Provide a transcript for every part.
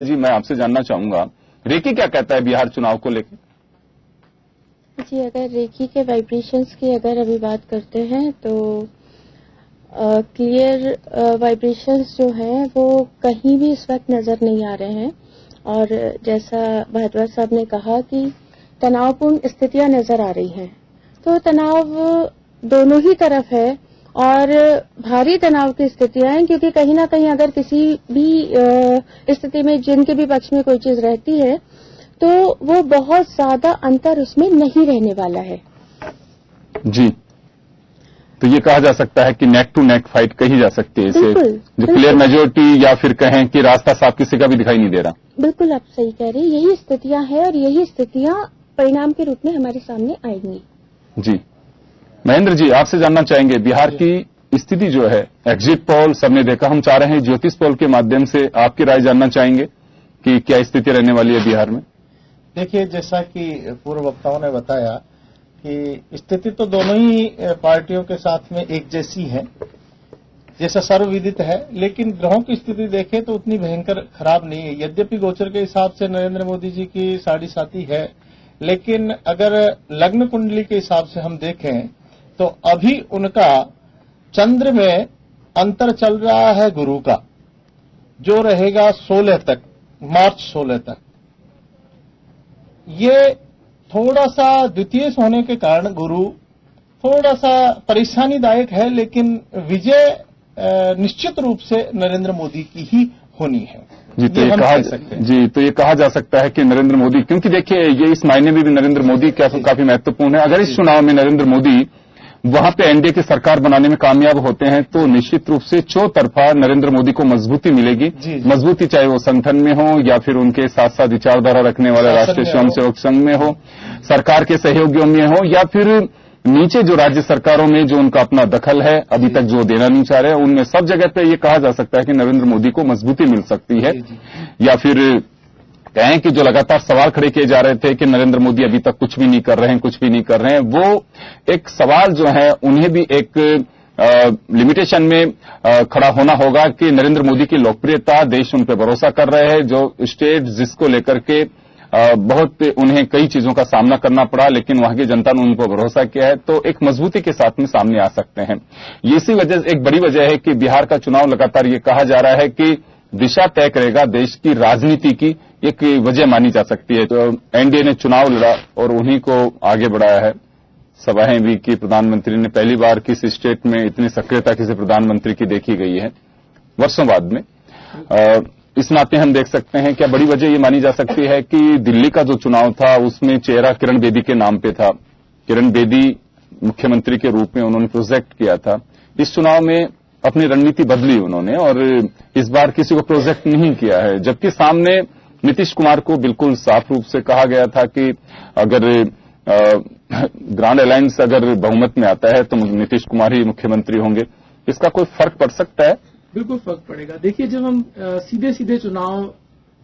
जी, मैं आपसे जानना चाहूंगा रेकी क्या कहता है बिहार चुनाव को लेकर? जी, अगर रेकी के वाइब्रेशंस की अगर अभी बात करते हैं तो क्लियर वाइब्रेशंस जो हैं वो कहीं भी इस वक्त नजर नहीं आ रहे हैं। और जैसा भारद्वाज साहब ने कहा कि तनावपूर्ण स्थितियां नजर आ रही हैं, तो तनाव दोनों ही तरफ है और भारी तनाव की स्थितियां हैं, क्योंकि कहीं ना कहीं अगर किसी भी स्थिति में जिनके भी पक्ष में कोई चीज रहती है तो वो बहुत ज्यादा अंतर उसमें नहीं रहने वाला है। जी, तो ये कहा जा सकता है कि नेक टू नेक फाइट कही जा सकती है इसे, जो क्लियर मेजोरिटी या फिर कहें कि रास्ता साफ किसी का भी दिखाई नहीं दे रहा। बिल्कुल आप सही कह रहे हैं, यही स्थितियां हैं और यही स्थितियां परिणाम के रूप में हमारे सामने आएंगी। जी, महेंद्र जी, आपसे जानना चाहेंगे बिहार की स्थिति जो है, एग्जिट पोल सबने देखा, हम चाह रहे हैं ज्योतिष पोल के माध्यम से आपकी राय जानना चाहेंगे कि क्या स्थिति रहने वाली है बिहार में। देखिए, जैसा कि पूर्व वक्ताओं ने बताया कि स्थिति तो दोनों ही पार्टियों के साथ में एक जैसी है, जैसा सर्वविदित है, लेकिन ग्रहों की स्थिति देखें तो उतनी भयंकर खराब नहीं है। यद्यपि गोचर के हिसाब से नरेंद्र मोदी जी की 7.5 है, लेकिन अगर लग्न कुंडली के हिसाब से हम देखें तो अभी उनका चंद्र में अंतर चल रहा है गुरु का, जो रहेगा 16 तक, मार्च 16 तक। ये थोड़ा सा द्वितीय होने के कारण गुरु थोड़ा सा परेशानीदायक है, लेकिन विजय निश्चित रूप से नरेंद्र मोदी की ही होनी है। जी, तो ये कहा जा सकता है कि नरेंद्र मोदी, क्योंकि देखिए ये इस मायने में भी नरेंद्र मोदी काफी महत्वपूर्ण है। अगर इस चुनाव में नरेंद्र मोदी वहां पे एनडीए की सरकार बनाने में कामयाब होते हैं तो निश्चित रूप से चौतरफा नरेंद्र मोदी को मजबूती मिलेगी। मजबूती चाहे वो संगठन में हो या फिर उनके साथ साथ विचारधारा रखने वाले राष्ट्रीय स्वयंसेवक संघ में हो, सरकार के सहयोगियों में हो, या फिर नीचे जो राज्य सरकारों में जो उनका अपना दखल है, अभी तक जो देना नहीं चाह रहे, उनमें सब जगह पे ये कहा जा सकता है कि नरेंद्र मोदी को मजबूती मिल सकती है। या फिर कहें कि जो लगातार सवाल खड़े किए जा रहे थे कि नरेंद्र मोदी अभी तक कुछ भी नहीं कर रहे हैं, वो एक सवाल जो है उन्हें भी एक लिमिटेशन में खड़ा होना होगा कि नरेंद्र मोदी की लोकप्रियता, देश उन पर भरोसा कर रहे हैं, जो स्टेट जिसको लेकर के बहुत उन्हें कई चीजों का सामना करना पड़ा, लेकिन वहां की जनता ने उन पर भरोसा किया है, तो एक मजबूती के साथ में सामने आ सकते हैं। इसी वजह एक बड़ी वजह है कि बिहार का चुनाव लगातार ये कहा जा रहा है कि दिशा तय करेगा देश की राजनीति की, एक वजह मानी जा सकती है। तो एनडीए ने चुनाव लड़ा और उन्हीं को आगे बढ़ाया है। सभाएं भी की, प्रधानमंत्री ने पहली बार किसी स्टेट में इतनी सक्रियता किसी प्रधानमंत्री की देखी गई है वर्षों बाद में। इस नाते हम देख सकते हैं क्या बड़ी वजह ये मानी जा सकती है कि दिल्ली का जो चुनाव था उसमें चेहरा किरण बेदी के नाम पे था। किरण बेदी मुख्यमंत्री के रूप में उन्होंने प्रोजेक्ट किया था। इस चुनाव में अपनी रणनीति बदली उन्होंने और इस बार किसी को प्रोजेक्ट नहीं किया है, जबकि सामने नीतीश कुमार को बिल्कुल साफ रूप से कहा गया था कि अगर ग्रांड अलायंस अगर बहुमत में आता है तो नीतीश कुमार ही मुख्यमंत्री होंगे। इसका कोई फर्क पड़ सकता है? बिल्कुल फर्क पड़ेगा। देखिए, जब हम सीधे सीधे चुनाव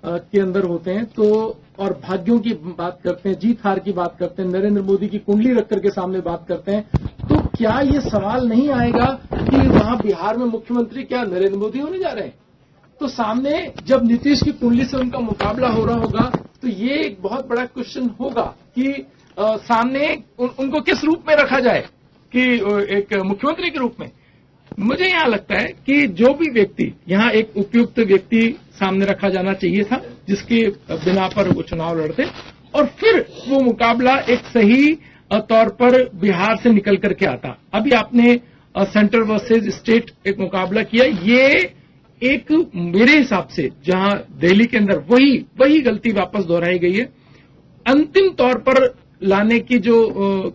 के अंदर होते हैं तो और भाग्यों की बात करते हैं, जीत हार की बात करते हैं, नरेंद्र मोदी की कुंडली रख करके सामने बात करते हैं, तो क्या ये सवाल नहीं आएगा कि वहां बिहार में मुख्यमंत्री क्या नरेंद्र मोदी होने जा रहे हैं? तो सामने जब नीतीश की कुंडली से उनका मुकाबला हो रहा होगा तो ये एक बहुत बड़ा क्वेश्चन होगा कि सामने उनको किस रूप में रखा जाए, कि एक मुख्यमंत्री के रूप में। मुझे यहां लगता है कि जो भी व्यक्ति यहां एक उपयुक्त व्यक्ति सामने रखा जाना चाहिए था, जिसके बिना पर वो चुनाव लड़ते और फिर वो मुकाबला एक सही तौर पर बिहार से निकल करके आता। अभी आपने सेंटर वर्सेज स्टेट एक मुकाबला किया, ये एक मेरे हिसाब से जहां दिल्ली के अंदर वही गलती वापस दोहराई गई है। अंतिम तौर पर लाने की जो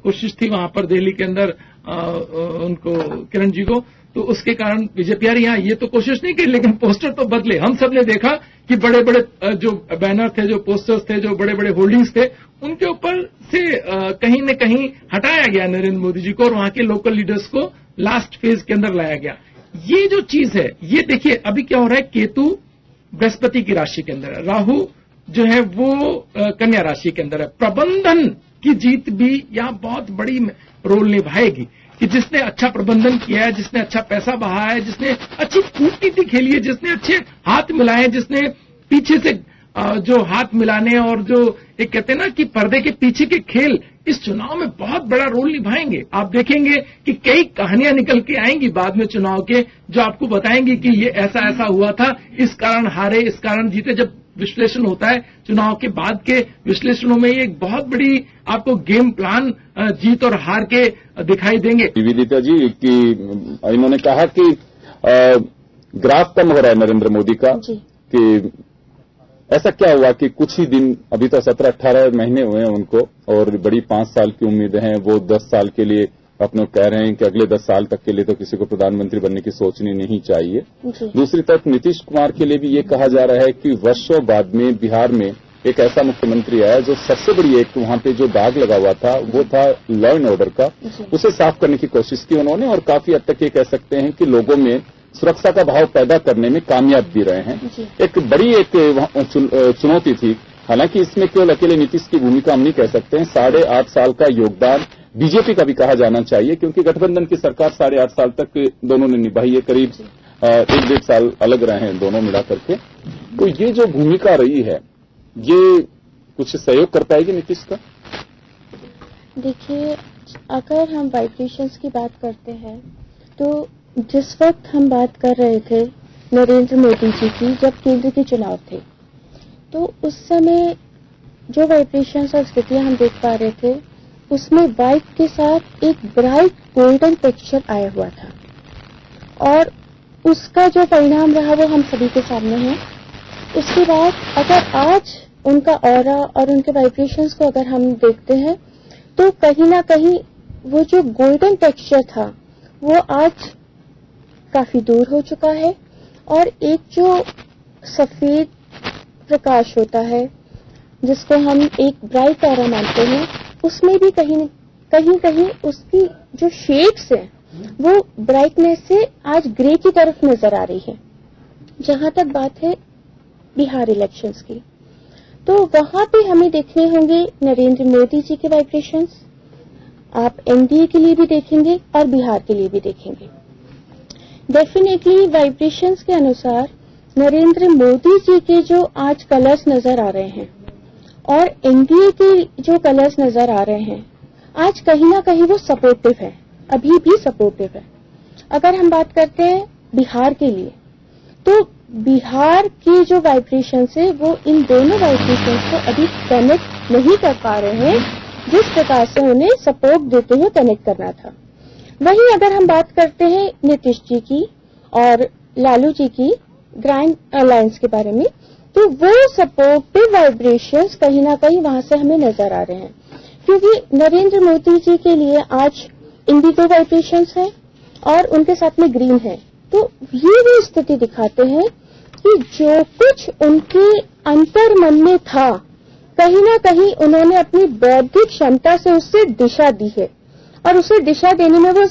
कोशिश थी वहां पर दिल्ली के अंदर उनको किरण जी को, तो उसके कारण बीजेपी यहाँ ये तो कोशिश नहीं की, लेकिन पोस्टर तो बदले। हम सब ने देखा कि बड़े बड़े जो बैनर थे, जो पोस्टर्स थे, जो बड़े बड़े होल्डिंग्स थे, उनके ऊपर से कहीं न कहीं हटाया गया नरेंद्र मोदी जी को और वहां के लोकल लीडर्स को लास्ट फेज के अंदर लाया गया। ये जो चीज है, ये देखिए अभी क्या हो रहा है, केतु बृहस्पति की राशि के अंदर है, राहु जो है वो कन्या राशि के अंदर है। प्रबंधन की जीत भी यहाँ बहुत बड़ी रोल निभाएगी कि जिसने अच्छा प्रबंधन किया है, जिसने अच्छा पैसा बहाया है, जिसने अच्छी कूटनीति खेली है, जिसने अच्छे हाथ मिलाए, जिसने पीछे से जो हाथ मिलाने और जो एक कहते हैं ना कि पर्दे के पीछे के खेल इस चुनाव में बहुत बड़ा रोल निभाएंगे। आप देखेंगे कि कई कहानियां निकल के आएंगी बाद में चुनाव के, जो आपको बताएंगी कि ये ऐसा ऐसा हुआ था, इस कारण हारे, इस कारण जीते। जब विश्लेषण होता है चुनाव के बाद के विश्लेषणों में, ये एक बहुत बड़ी आपको गेम प्लान जीत और हार के दिखाई देंगे। विदिता जी कि इन्होंने कहा कि ग्राफ कम हो रहा है नरेंद्र मोदी का, कि ऐसा क्या हुआ कि कुछ ही दिन, अभी तो 17-18 महीने हुए हैं उनको, और बड़ी 5 साल की उम्मीदें हैं। वो 10 साल के लिए अपने कह रहे हैं कि अगले 10 साल तक के लिए तो किसी को प्रधानमंत्री बनने की सोचनी नहीं चाहिए। दूसरी तरफ नीतीश कुमार के लिए भी ये कहा जा रहा है कि वर्षों बाद में बिहार में एक ऐसा मुख्यमंत्री आया जो सबसे बड़ी एक वहां पे जो दाग लगा हुआ था वो था लॉ एंड ऑर्डर का, उसे साफ करने की कोशिश की उन्होंने, और काफी हद तक ये कह सकते हैं कि लोगों में सुरक्षा का भाव पैदा करने में कामयाब भी रहे हैं। एक बड़ी एक चुनौती थी। हालांकि इसमें केवल अकेले नीतीश की भूमिका हम नहीं कह सकते हैं, 8.5 साल का योगदान बीजेपी का भी कहा जाना चाहिए, क्योंकि गठबंधन की सरकार 8.5 साल तक दोनों ने निभाई है। करीब 1-1.5 साल अलग रहे हैं दोनों मिला करके। तो ये जो भूमिका रही है, ये कुछ सहयोग कर पाएगी नीतीश का? देखिए, अगर हम वाइब्रेशंस की बात करते हैं तो जिस वक्त हम बात कर रहे थे नरेंद्र मोदी जी की, जब केंद्र के चुनाव थे, तो उस समय जो वाइब्रेशंस और स्थितियां हम देख पा रहे थे, उसमें व्हाइट के साथ एक ब्राइट गोल्डन टेक्सचर आया हुआ था, और उसका जो परिणाम रहा वो हम सभी के सामने है। उसके बाद अगर आज उनका ऑरा और उनके वाइब्रेशंस को अगर हम देखते हैं तो कहीं ना कहीं वो जो गोल्डन टेक्सचर था वो आज काफी दूर हो चुका है, और एक जो सफेद प्रकाश होता है जिसको हम एक ब्राइट ऑरा मानते हैं, उसमें भी कहीं उसकी जो शेड्स है वो ब्राइटनेस से आज ग्रे की तरफ नजर आ रही है। जहां तक बात है बिहार इलेक्शंस की, तो वहां पे हमें देखने होंगे नरेंद्र मोदी जी के वाइब्रेशंस, आप एनडीए के लिए भी देखेंगे और बिहार के लिए भी देखेंगे। डेफिनेटली वाइब्रेशंस के अनुसार नरेंद्र मोदी जी के जो आज कलर्स नजर आ रहे हैं और एनडीए के जो कलर्स नजर आ रहे हैं, आज कहीं ना कहीं वो सपोर्टिव है, अभी भी सपोर्टिव है। अगर हम बात करते हैं बिहार के लिए, तो बिहार की जो वाइब्रेशंस है वो इन दोनों वाइब्रेशंस को अभी कनेक्ट नहीं कर पा रहे हैं जिस प्रकार से उन्हें सपोर्ट देते हुए कनेक्ट करना था। वहीं अगर हम बात करते हैं नीतीश जी की और लालू जी की ग्रैंड अलायंस के बारे में, तो वो सपोर्टिव वाइब्रेशंस कहीं ना कहीं वहां से हमें नजर आ रहे हैं, क्योंकि नरेंद्र मोदी जी के लिए आज इंडिगो वाइब्रेशंस है और उनके साथ में ग्रीन है। तो ये भी स्थिति दिखाते हैं कि जो कुछ उनके अंतर मन में था, कहीं ना कहीं उन्होंने अपनी बौद्धिक क्षमता से उससे दिशा दी है, और उसे दिशा देने में वो